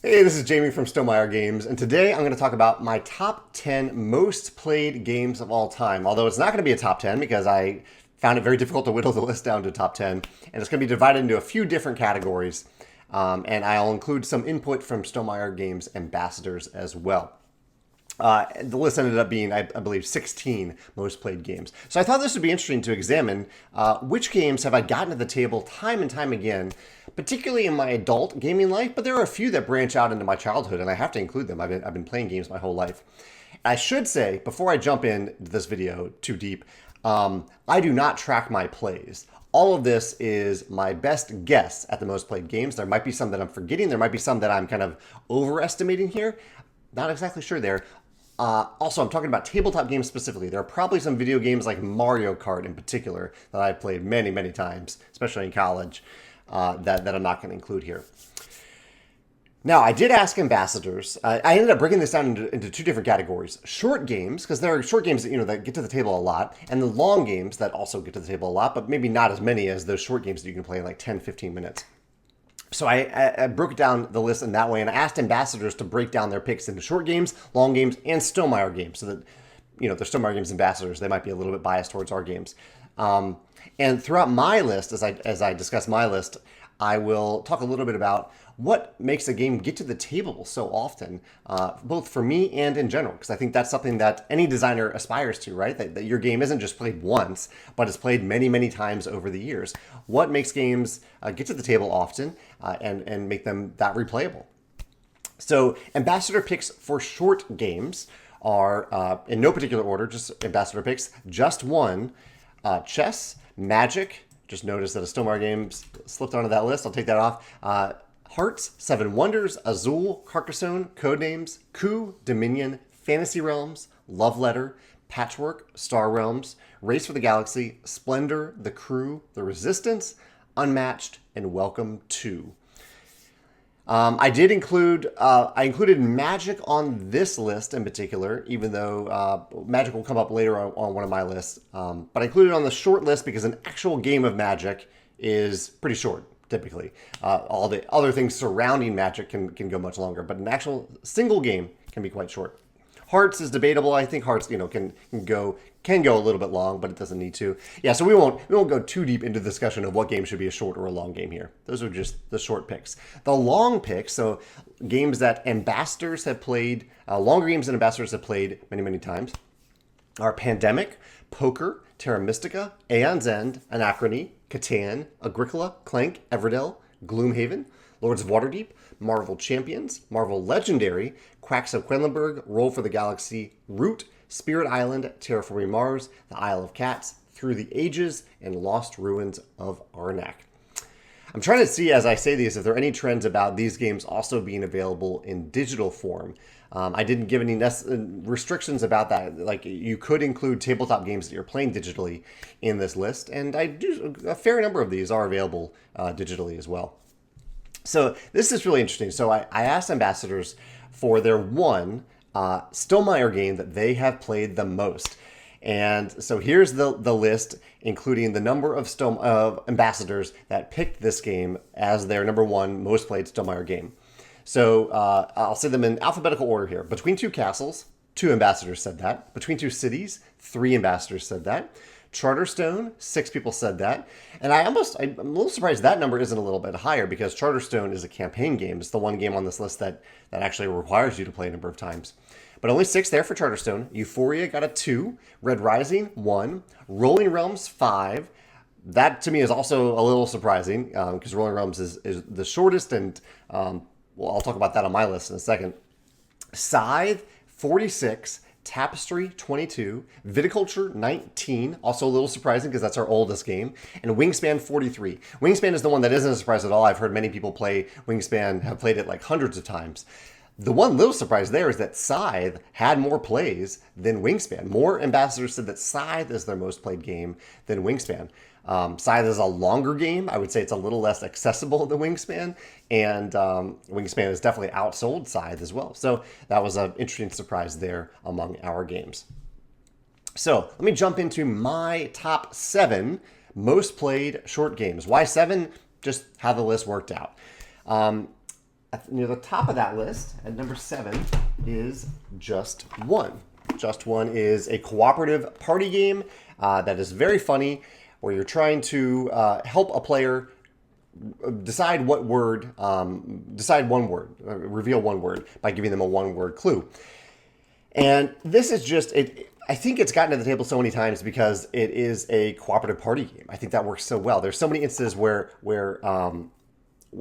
Hey, this is Jamie from Stonemaier Games, and today I'm going to talk about my top 10 most played games of all time. Although it's not going to be a top 10 because I found it very difficult to whittle the list down to top 10, and it's going to be divided into a few different categories, and I'll include some input from Stonemaier Games ambassadors as well. The list ended up being, I believe, 16 most played games. So I thought this would be interesting to examine which games have I gotten to the table time and time again, particularly in my adult gaming life, but there are a few that branch out into my childhood, and I have to include them. I've been playing games my whole life. I should say, before I jump into this video too deep, I do not track my plays. All of this is my best guess at the most played games. There might be some that I'm forgetting. There might be some that I'm kind of overestimating here. Not exactly sure there. Also, I'm talking about tabletop games specifically. There are probably some video games like Mario Kart in particular that I've played many, many times, especially in college, that I'm not going to include here. Now, I did ask ambassadors. I ended up breaking this down into two different categories. Short games, because there are short games that get to the table a lot, and the long games that also get to the table a lot, but maybe not as many as those short games that you can play in like 10, 15 minutes. So I broke down the list in that way, and I asked ambassadors to break down their picks into short games, long games, and Stonemaier games, so that they're Stonemaier Games ambassadors. They might be a little bit biased towards our games. And throughout my list, as I discuss my list, I will talk a little bit about what makes a game get to the table so often, both for me and in general, because I think that's something that any designer aspires to, right? That your game isn't just played once, but it's played many, many times over the years. What makes games get to the table often and make them that replayable? So ambassador picks for short games are, in no particular order, just ambassador picks, just one, chess, Magic. Just noticed that a Stonemaier Games slipped onto that list. I'll take that off. Hearts, Seven Wonders, Azul, Carcassonne, Codenames, Coup, Dominion, Fantasy Realms, Love Letter, Patchwork, Star Realms, Race for the Galaxy, Splendor, The Crew, The Resistance, Unmatched, and Welcome to. I included Magic on this list in particular, even though Magic will come up later on one of my lists. But I included it on the short list because an actual game of Magic is pretty short, typically. All the other things surrounding Magic can go much longer, but an actual single game can be quite short. Hearts is debatable. I think Hearts, can go a little bit long, but it doesn't need to. Yeah, so we won't go too deep into the discussion of what game should be a short or a long game here. Those are just the short picks. The long picks, so games that ambassadors have played, longer games that ambassadors have played many, many times, are Pandemic, Poker, Terra Mystica, Aeon's End, Anachrony, Catan, Agricola, Clank, Everdell, Gloomhaven, Lords of Waterdeep, Marvel Champions, Marvel Legendary, Quacks of Quedlinburg, Roll for the Galaxy, Root, Spirit Island, Terraforming Mars, The Isle of Cats, Through the Ages, and Lost Ruins of Arnak. I'm trying to see as I say these if there are any trends about these games also being available in digital form. I didn't give any restrictions about that. Like, you could include tabletop games that you're playing digitally in this list, and a fair number of these are available digitally as well. So this is really interesting. So I asked ambassadors for their one Stonemaier game that they have played the most. And so here's the list, including the number of ambassadors that picked this game as their number one most played Stonemaier game. So I'll say them in alphabetical order here. Between Two Castles, 2 ambassadors said that. Between Two Cities, 3 ambassadors said that. Charterstone, 6 people said that. And I'm a little surprised that number isn't a little bit higher because Charterstone is a campaign game. It's the one game on this list that actually requires you to play a number of times. But only 6 there for Charterstone. Euphoria got a 2. Red Rising, 1. Rolling Realms, 5. That to me is also a little surprising because Rolling Realms is the shortest, and I'll talk about that on my list in a second. Scythe, 46. Tapestry, 22. Viticulture, 19. Also a little surprising because that's our oldest game. And Wingspan, 43. Wingspan is the one that isn't a surprise at all. I've heard many people play Wingspan, have played it like hundreds of times. The one little surprise there is that Scythe had more plays than Wingspan. More ambassadors said that Scythe is their most played game than Wingspan. Scythe is a longer game. I would say it's a little less accessible than Wingspan, and Wingspan has definitely outsold Scythe as well. So that was an interesting surprise there among our games. So let me jump into my top 7 most played short games. Why 7? Just how the list worked out. near the top of that list, at number 7, is Just One. Just One is a cooperative party game that is very funny, where you're trying to help a player decide one word, reveal one word by giving them a one-word clue. And this is just, I think it's gotten to the table so many times because it is a cooperative party game. I think that works so well. There's so many instances where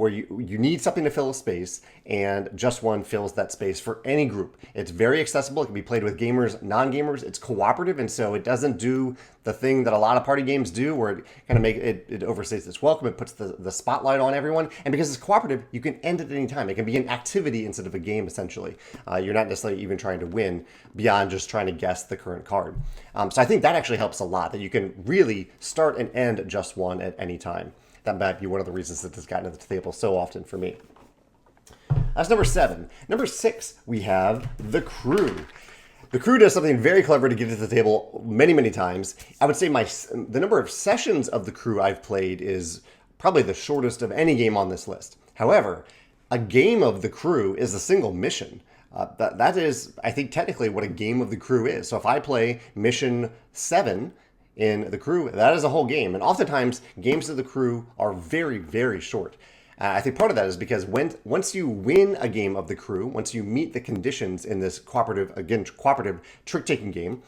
you need something to fill a space, and Just One fills that space for any group. It's very accessible. It can be played with gamers, non-gamers. It's cooperative, and so it doesn't do the thing that a lot of party games do, where it kind of it overstates its welcome. It puts the spotlight on everyone, and because it's cooperative, you can end it at any time. It can be an activity instead of a game, essentially. You're not necessarily even trying to win beyond just trying to guess the current card. So I think that actually helps a lot, that you can really start and end Just One at any time. That might be one of the reasons that this got into the table so often for me. That's number 7. Number 6, we have The Crew. The Crew does something very clever to get to the table many, many times. I would say the number of sessions of The Crew I've played is probably the shortest of any game on this list. However, a game of The Crew is a single mission. That is, I think, technically what a game of The Crew is. So if I play mission 7 in The Crew, that is a whole game. And oftentimes, games of The Crew are very, very short. I think part of that is because once you win a game of The Crew, once you meet the conditions in this cooperative trick-taking game,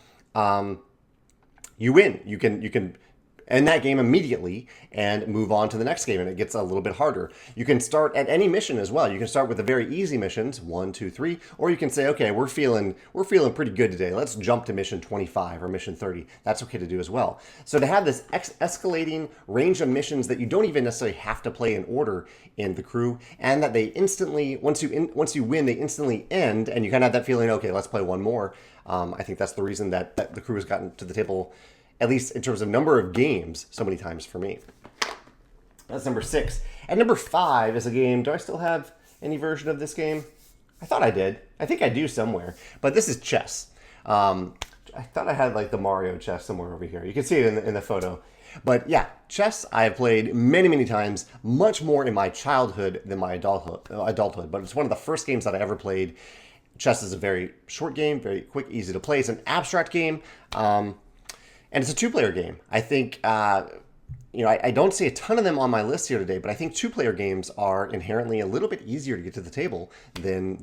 you win. You can end that game immediately and move on to the next game, and it gets a little bit harder. You can start at any mission as well. You can start with the very easy missions, 1, 2, 3, or you can say, okay, we're feeling pretty good today. Let's jump to mission 25 or mission 30. That's okay to do as well. So to have this escalating range of missions that you don't even necessarily have to play in order in The Crew, and that they instantly, once you win, they instantly end, and you kind of have that feeling, okay, let's play one more. I think that's the reason that The Crew has gotten to the table, at least in terms of number of games, so many times for me. That's number 6. And number 5 is a game. Do I still have any version of this game? I thought I did. I think I do somewhere. But this is chess. I thought I had like the Mario chess somewhere over here. You can see it in the photo. But yeah, chess I have played many, many times, much more in my childhood than my adulthood. But it's one of the first games that I ever played. Chess is a very short game, very quick, easy to play. It's an abstract game. And it's a 2-player game. I think, I don't see a ton of them on my list here today, but I think 2-player games are inherently a little bit easier to get to the table than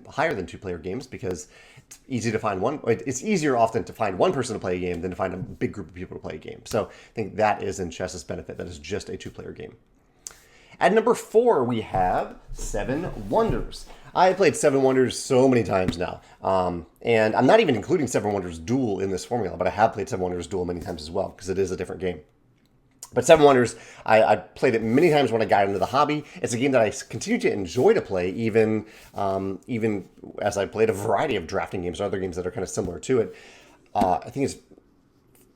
higher than 2-player games, because it's easy to find one. It's easier often to find one person to play a game than to find a big group of people to play a game. So I think that is in chess's benefit. That is just a 2-player game. At number 4, we have 7 Wonders. I played 7 Wonders so many times now. And I'm not even including 7 Wonders Duel in this formula, but I have played 7 Wonders Duel many times as well, because it is a different game. But 7 Wonders, I played it many times when I got into the hobby. It's a game that I continue to enjoy to play, even as I played a variety of drafting games or other games that are kind of similar to it. I think it's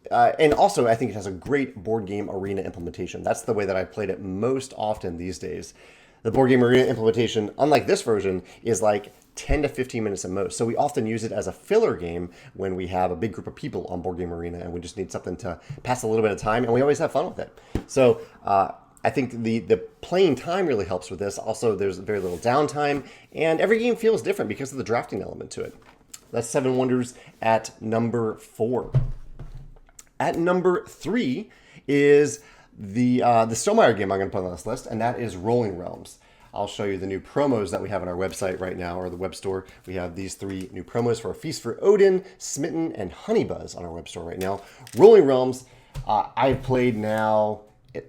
and also, I think it has a great board game arena implementation. That's the way that I played it most often these days. The board game arena implementation, unlike this version, is like 10 to 15 minutes at most. So we often use it as a filler game when we have a big group of people on board game arena and we just need something to pass a little bit of time, and we always have fun with it. So I think the playing time really helps with this. Also, there's very little downtime, and every game feels different because of the drafting element to it. That's 7 Wonders at number 4. At number 3 is the Stonemaier game I'm going to put on this list, and that is Rolling Realms. I'll show you the new promos that we have on our website right now, or the web store. We have these 3 new promos for A Feast for Odin, Smitten, and Honeybuzz on our web store right now. Rolling Realms, I've played now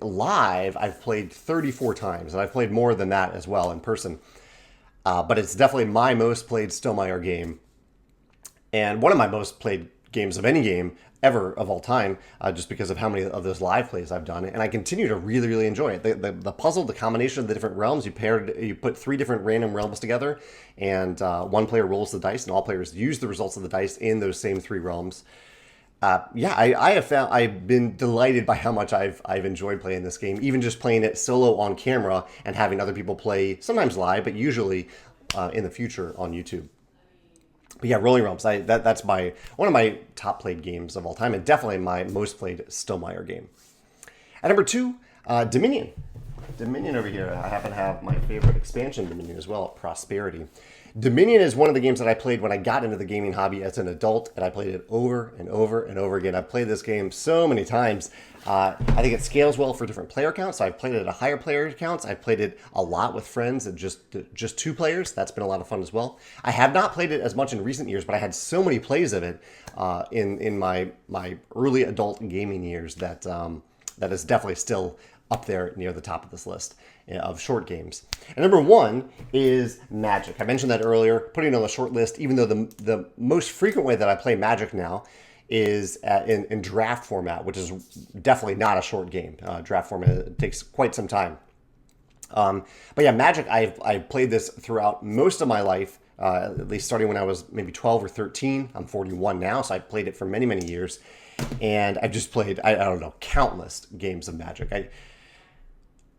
live. I've played 34 times, and I've played more than that as well in person. But it's definitely my most played Stonemaier game, and one of my most played games of any game ever of all time, just because of how many of those live plays I've done, and I continue to really, really enjoy it. The puzzle, the combination of the different realms, you put 3 different random realms together, and one player rolls the dice, and all players use the results of the dice in those same 3 realms. I've been delighted by how much I've enjoyed playing this game, even just playing it solo on camera and having other people play, sometimes live, but usually in the future on YouTube. But yeah, Rolling Realms, that's one of my top played games of all time, and definitely my most played Stonemaier game. At number 2, Dominion. Dominion over here. I happen to have my favorite expansion Dominion as well, Prosperity. Dominion is one of the games that I played when I got into the gaming hobby as an adult, and I played it over and over and over again. I've played this game so many times. I think it scales well for different player counts. So I've played it at a higher player counts. I've played it a lot with friends and just 2 players. That's been a lot of fun as well. I have not played it as much in recent years, but I had so many plays of it in my early adult gaming years that that is definitely still up there near the top of this list of short games. And number 1 is Magic. I mentioned that earlier, putting it on the short list, even though the most frequent way that I play Magic now is in draft format, which is definitely not a short game. Draft format takes quite some time. But yeah, Magic, I've played this throughout most of my life, at least starting when I was maybe 12 or 13. I'm 41 now, so I played it for many, many years. And I've just played, I don't know, countless games of Magic.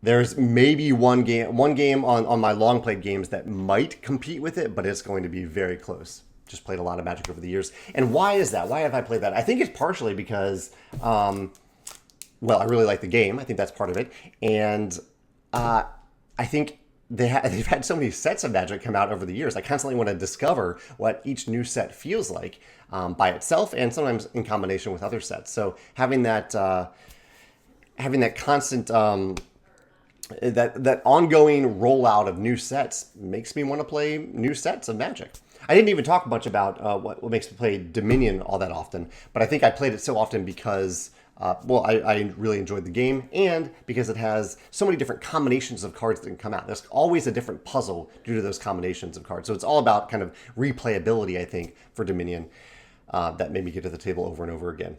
There's maybe one game on my long played games that might compete with it, but it's going to be very close. Just played a lot of Magic over the years. And why is that? Why have I played that? I think it's partially because, well, I really like the game. I think that's part of it. And I think they've had so many sets of Magic come out over the years. I constantly want to discover what each new set feels like by itself and sometimes in combination with other sets. So having that constant... that ongoing rollout of new sets makes me want to play new sets of Magic. I didn't even talk much about what makes me play Dominion all that often, but I think I played it so often because, well, I really enjoyed the game and because it has so many different combinations of cards that can come out. There's always a different puzzle due to those combinations of cards. So it's all about kind of replayability, I think, for Dominion that made me get to the table over and over again.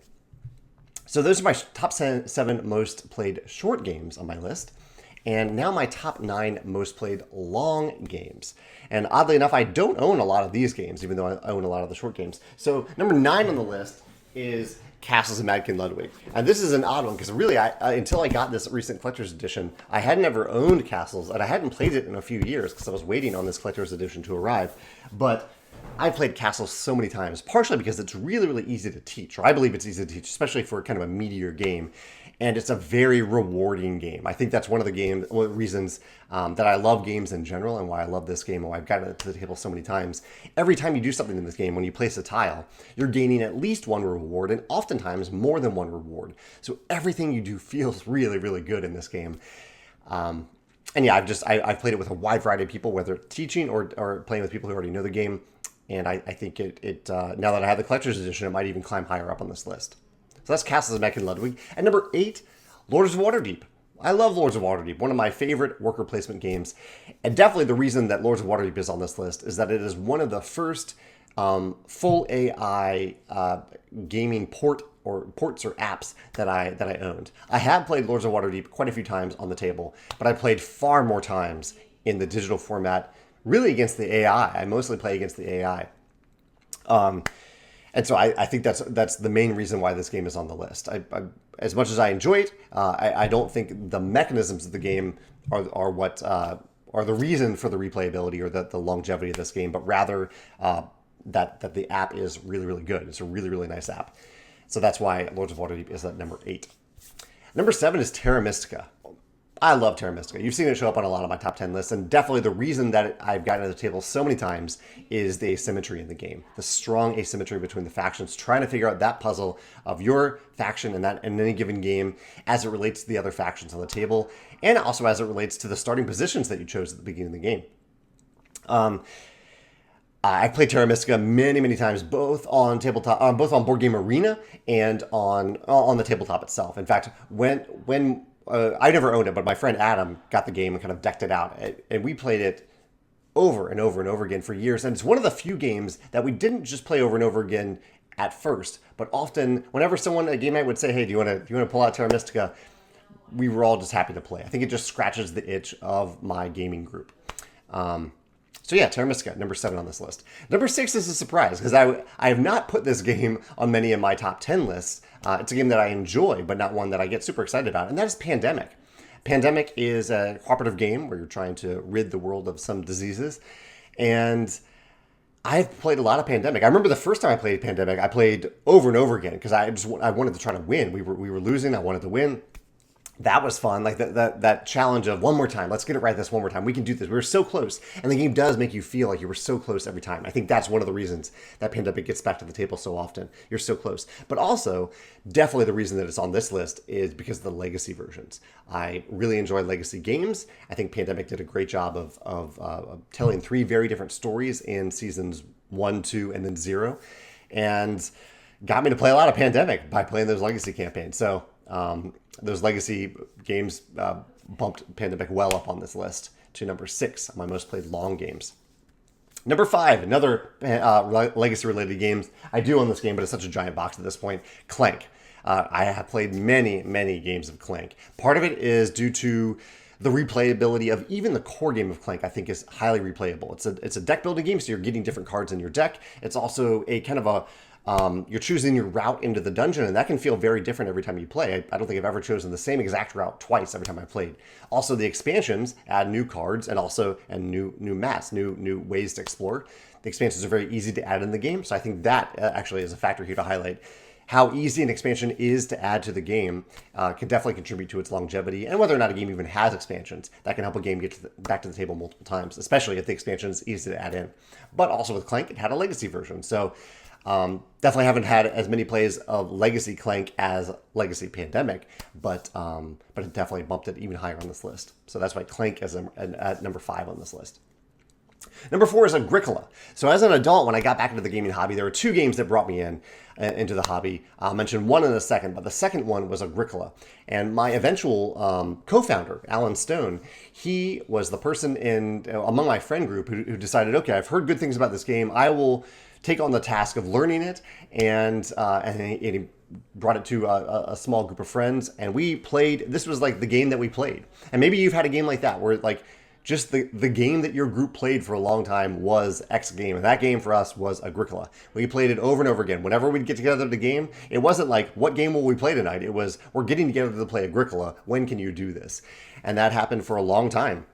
So those are my top 7 most played short games on my list. And now my top 9 most played long games. And oddly enough, I don't own a lot of these games, even though I own a lot of the short games. So number 9 on the list is Castles of Mad King Ludwig. And this is an odd one, because really, until I got this recent collector's edition, I had never owned Castles, and I hadn't played it in a few years, because I was waiting on this collector's edition to arrive. But I've played Castles so many times, partially because it's really, really easy to teach, or I believe it's easy to teach, especially for kind of a meatier game. And it's a very rewarding game. I think that's one of the reasons that I love games in general and why I love this game and why I've gotten it to the table so many times. Every time you do something in this game, when you place a tile, you're gaining at least one reward and oftentimes more than one reward. So everything you do feels really, really good in this game. And yeah, I've played it with a wide variety of people, whether teaching or playing with people who already know the game. And I think now that I have the collector's edition, it might even climb higher up on this list. So that's Castles of Mad King Ludwig. And number 8, Lords of Waterdeep. I love Lords of Waterdeep, one of my favorite worker placement games. And definitely the reason that Lords of Waterdeep is on this list is that it is one of the first full AI gaming ports or apps that I owned. I have played Lords of Waterdeep quite a few times on the table, but I played far more times in the digital format, really against the AI. I mostly play against the AI. And so I think that's the main reason why this game is on the list. As much as I enjoy it, I don't think the mechanisms of the game are what are the reason for the replayability or the longevity of this game, but rather that the app is really, really good. It's a really, really nice app. So that's why Lords of Waterdeep is at number 8. Number 7 is Terra Mystica. I love Terra Mystica. You've seen it show up on a lot of my top 10 lists, and definitely the reason that I've gotten to the table so many times is the asymmetry in the game. The strong asymmetry between the factions, trying to figure out that puzzle of your faction in any given game as it relates to the other factions on the table, and also as it relates to the starting positions that you chose at the beginning of the game. I've played Terra Mystica many, many times, both on tabletop, both on Board Game Arena and on the tabletop itself. In fact, when I never owned it, but my friend Adam got the game and kind of decked it out. And we played it over and over and over again for years. And it's one of the few games that we didn't just play over and over again at first, but often whenever someone at game night would say, hey, do you want to pull out Terra Mystica? We were all just happy to play. I think it just scratches the itch of my gaming group. So yeah, Terra Mystica, number 7 on this list. Number 6 is a surprise because I have not put this game on many of my top 10 lists. It's a game that I enjoy, but not one that I get super excited about, and that is Pandemic. Pandemic is a cooperative game where you're trying to rid the world of some diseases, and I've played a lot of Pandemic. I remember the first time I played Pandemic, I played over and over again because I wanted to try to win. We were losing, I wanted to win. That was fun. Like that challenge of one more time. Let's get it right this one more time. We can do this. We were so close. And the game does make you feel like you were so close every time. I think that's one of the reasons that Pandemic gets back to the table so often. You're so close. But also, definitely the reason that it's on this list is because of the legacy versions. I really enjoy legacy games. I think Pandemic did a great job of telling 3 very different stories in seasons 1, 2, and then 0. And got me to play a lot of Pandemic by playing those legacy campaigns. So, those legacy games bumped Pandemic well up on this list to number 6 on my most played long games. Number 5, another legacy-related games. I do own this game, but it's such a giant box at this point. Clank. I have played many, many games of Clank. Part of it is due to the replayability of even the core game of Clank. I think is highly replayable. It's a deck building game, so you're getting different cards in your deck. It's also a kind of a you're choosing your route into the dungeon, and that can feel very different every time you play. I don't think I've ever chosen the same exact route twice every time I played. Also, the expansions add new cards and new maps, new ways to explore. The expansions are very easy to add in the game, so I think that actually is a factor here to highlight. How easy an expansion is to add to the game can definitely contribute to its longevity, and whether or not a game even has expansions. That can help a game get back to the table multiple times, especially if the expansion is easy to add in. But also with Clank, it had a legacy version, so definitely haven't had as many plays of Legacy Clank as Legacy Pandemic, but it definitely bumped it even higher on this list. So that's why Clank is at number 5 on this list. Number 4 is Agricola. So as an adult, when I got back into the gaming hobby, there were 2 games that brought me into the hobby. I'll mention one in a second, but the second one was Agricola. And my eventual co-founder, Alan Stone, he was the person among my friend group who decided, okay, I've heard good things about this game. I will take on the task of learning it, and he brought it to a small group of friends, and we played. This was like the game that we played. And maybe you've had a game like that where like just the game that your group played for a long time was X game, and that game for us was Agricola. We played it over and over again. Whenever we'd get together to game, it wasn't like, what game will we play tonight? It was, we're getting together to play Agricola. When can you do this? And that happened for a long time.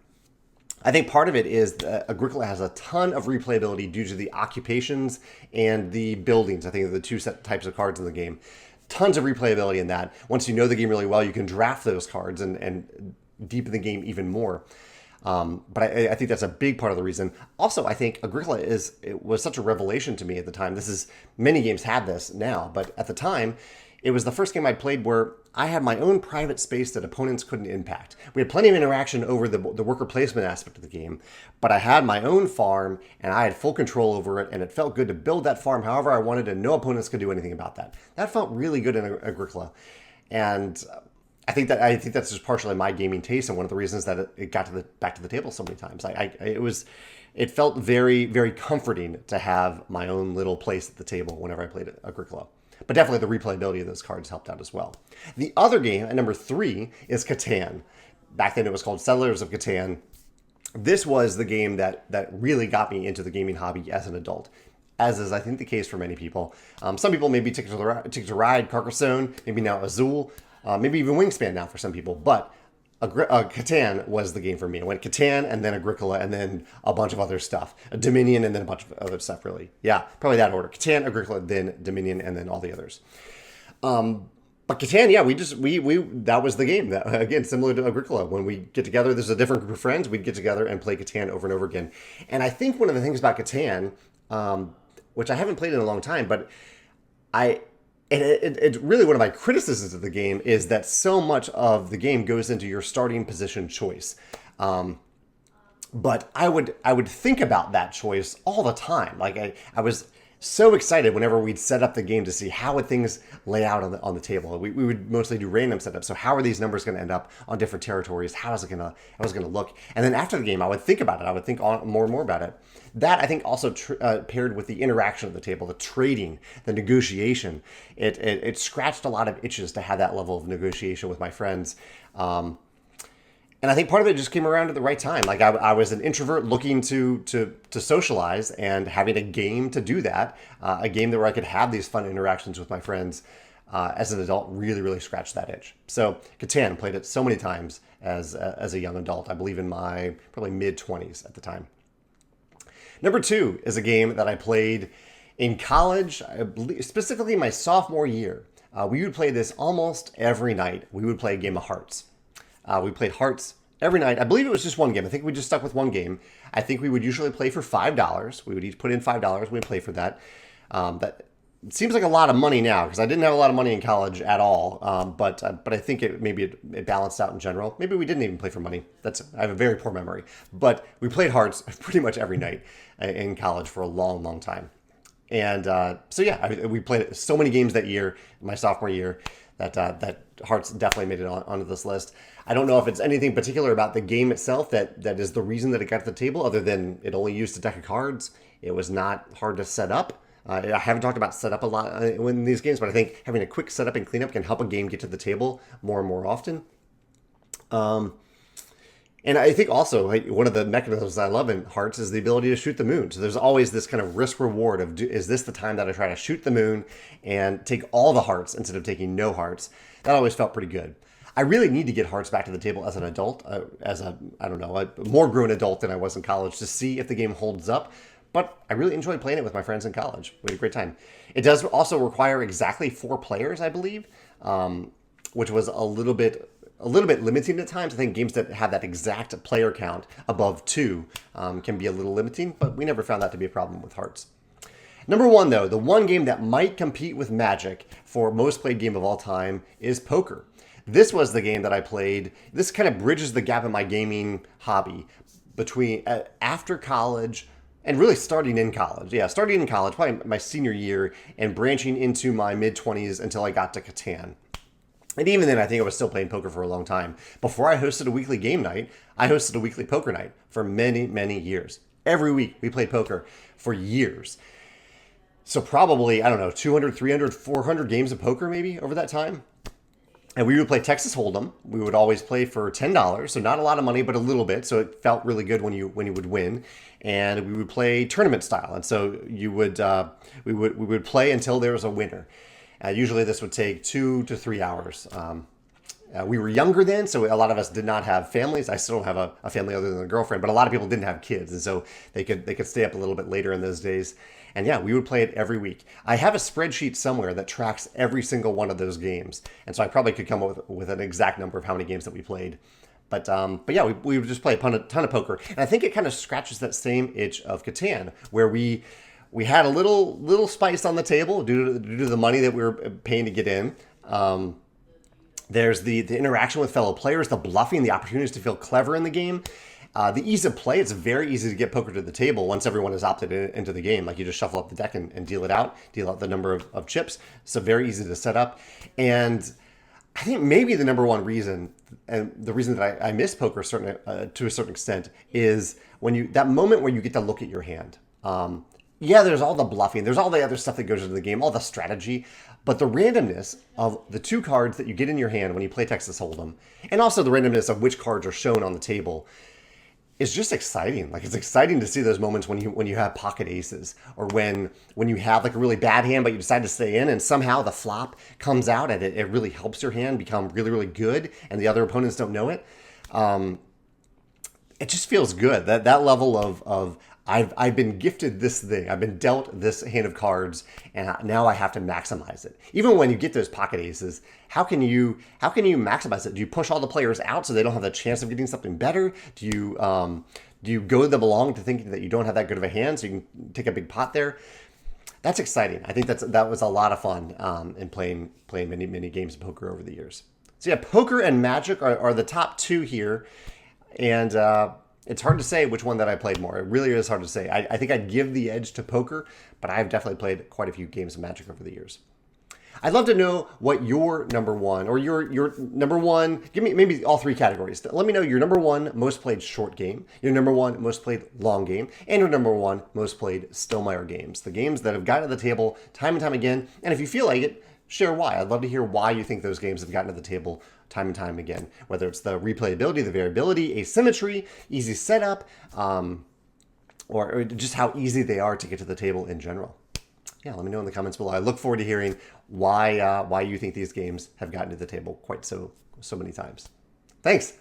I think part of it is that Agricola has a ton of replayability due to the occupations and the buildings. I think are the 2 types of cards in the game. Tons of replayability in that. Once you know the game really well, you can draft those cards and deepen the game even more. But I think that's a big part of the reason. Also, I think Agricola was such a revelation to me at the time. Many games have this now, but at the time, it was the first game I played where I had my own private space that opponents couldn't impact. We had plenty of interaction over the worker placement aspect of the game, but I had my own farm, and I had full control over it, and it felt good to build that farm however I wanted, and no opponents could do anything about that. That felt really good in Agricola. And I think that's just partially my gaming taste, and one of the reasons that it got back to the table so many times. It felt very, very comforting to have my own little place at the table whenever I played Agricola. But definitely the replayability of those cards helped out as well. The other game, at number 3, is Catan. Back then it was called Settlers of Catan. This was the game that really got me into the gaming hobby as an adult, as is, I think, the case for many people. Some people maybe Ticket to Ride, Carcassonne, maybe now Azul, maybe even Wingspan now for some people. But Catan was the game for me. I went Catan and then Agricola and then a bunch of other stuff. Dominion and then a bunch of other stuff, really. Yeah, probably that order. Catan, Agricola, then Dominion, and then all the others. But Catan, yeah, we that was the game. That, again, similar to Agricola. When we get together, there's a different group of friends. We'd get together and play Catan over and over again. And I think one of the things about Catan, which I haven't played in a long time, but it's really one of my criticisms of the game is that so much of the game goes into your starting position choice. But I would think about that choice all the time. Like I was so excited whenever we'd set up the game to see how would things lay out on the table. We would mostly do random setups. So how are these numbers going to end up on different territories? How is it going to look? And then after the game, I would think about it. I would think more and more about it. That, I think, also paired with the interaction at the table, the trading, the negotiation. It scratched a lot of itches to have that level of negotiation with my friends. And I think part of it just came around at the right time. Like I was an introvert looking to socialize, and having a game to do that, a game where I could have these fun interactions with my friends as an adult really, really scratched that itch. So Catan, played it so many times as a young adult, I believe in my probably mid-20s at the time. Number 2 is a game that I played in college, I believe, specifically my sophomore year. We would play this almost every night. We would play a game of Hearts. We played Hearts every night. I believe it was just one game. I think we just stuck with one game. I think we would usually play for $5. We would each put in $5. We'd play for that. That seems like a lot of money now because I didn't have a lot of money in college at all. But I think it balanced out in general. Maybe we didn't even play for money. I have a very poor memory. But we played Hearts pretty much every night in college for a long, long time. And so yeah, we played so many games that year, my sophomore year, that Hearts definitely made it onto this list. I don't know if it's anything particular about the game itself that is the reason that it got to the table, other than it only used a deck of cards. It was not hard to set up. I haven't talked about setup a lot in these games, but I think having a quick setup and cleanup can help a game get to the table more and more often. And I think also one of the mechanisms I love in Hearts is the ability to shoot the moon. So there's always this kind of risk reward of, is this the time that I try to shoot the moon and take all the hearts instead of taking no hearts? That always felt pretty good. I really need to get Hearts back to the table as an adult, a more grown adult than I was in college, to see if the game holds up. But I really enjoyed playing it with my friends in college. We had a great time. It does also require exactly 4 players, I believe, which was a little bit limiting at times. I think games that have that exact player count above 2 can be a little limiting, but we never found that to be a problem with Hearts. Number 1, though, the one game that might compete with Magic for most played game of all time is poker. This was the game that I played. This kind of bridges the gap in my gaming hobby between after college and really starting in college. Yeah, starting in college, probably my senior year, and branching into my mid-20s until I got to Catan. And even then, I think I was still playing poker for a long time. Before I hosted a weekly game night, I hosted a weekly poker night for many, many years. Every week, we played poker for years. So probably, 200, 300, 400 games of poker maybe over that time. And we would play Texas Hold'em. We would always play for $10, so not a lot of money, but a little bit. So it felt really good when you would win. And we would play tournament style. And so we would play until there was a winner. Usually this would take 2 to 3 hours. We were younger then, so a lot of us did not have families. I still don't have a family other than a girlfriend, but a lot of people didn't have kids, and so they could stay up a little bit later in those days. And yeah, we would play it every week. I have a spreadsheet somewhere that tracks every single one of those games, and so I probably could come up with an exact number of how many games that we played. But yeah, we would just play a ton of poker, and I think it kind of scratches that same itch of Catan, where we had a little spice on the table due to the money that we were paying to get in. There's the interaction with fellow players, the bluffing, the opportunities to feel clever in the game. The ease of play, it's very easy to get poker to the table once everyone has opted into the game. Like you just shuffle up the deck and deal out the number of chips. So very easy to set up. And I think maybe the number one reason, and the reason that I miss poker to a certain extent, is that moment where you get to look at your hand. Yeah, there's all the bluffing, there's all the other stuff that goes into the game, all the strategy, but the randomness of the 2 cards that you get in your hand when you play Texas Hold'em, and also the randomness of which cards are shown on the table, is just exciting. Like, it's exciting to see those moments when you have pocket aces, or when you have like a really bad hand but you decide to stay in and somehow the flop comes out and it really helps your hand become really, really good and the other opponents don't know it. It just feels good. That level of I've been gifted this thing. I've been dealt this hand of cards, and now I have to maximize it. Even when you get those pocket aces, how can you maximize it? Do you push all the players out so they don't have the chance of getting something better? Do you go them along to thinking that you don't have that good of a hand so you can take a big pot there? That's exciting. I think that was a lot of fun in playing many, many games of poker over the years. So yeah, poker and Magic are the top 2 here, and it's hard to say which one that I played more. It really is hard to say. I think I'd give the edge to poker, but I've definitely played quite a few games of Magic over the years. I'd love to know what your number one, or your number one, give me maybe all 3 categories. Let me know your number 1 most played short game, your number 1 most played long game, and your number 1 most played Stonemaier games. The games that have gotten to the table time and time again. And if you feel like it, share why. I'd love to hear why you think those games have gotten to the table time and time again. Whether it's the replayability, the variability, asymmetry, easy setup, or just how easy they are to get to the table in general. Yeah, let me know in the comments below. I look forward to hearing why you think these games have gotten to the table quite so many times. Thanks.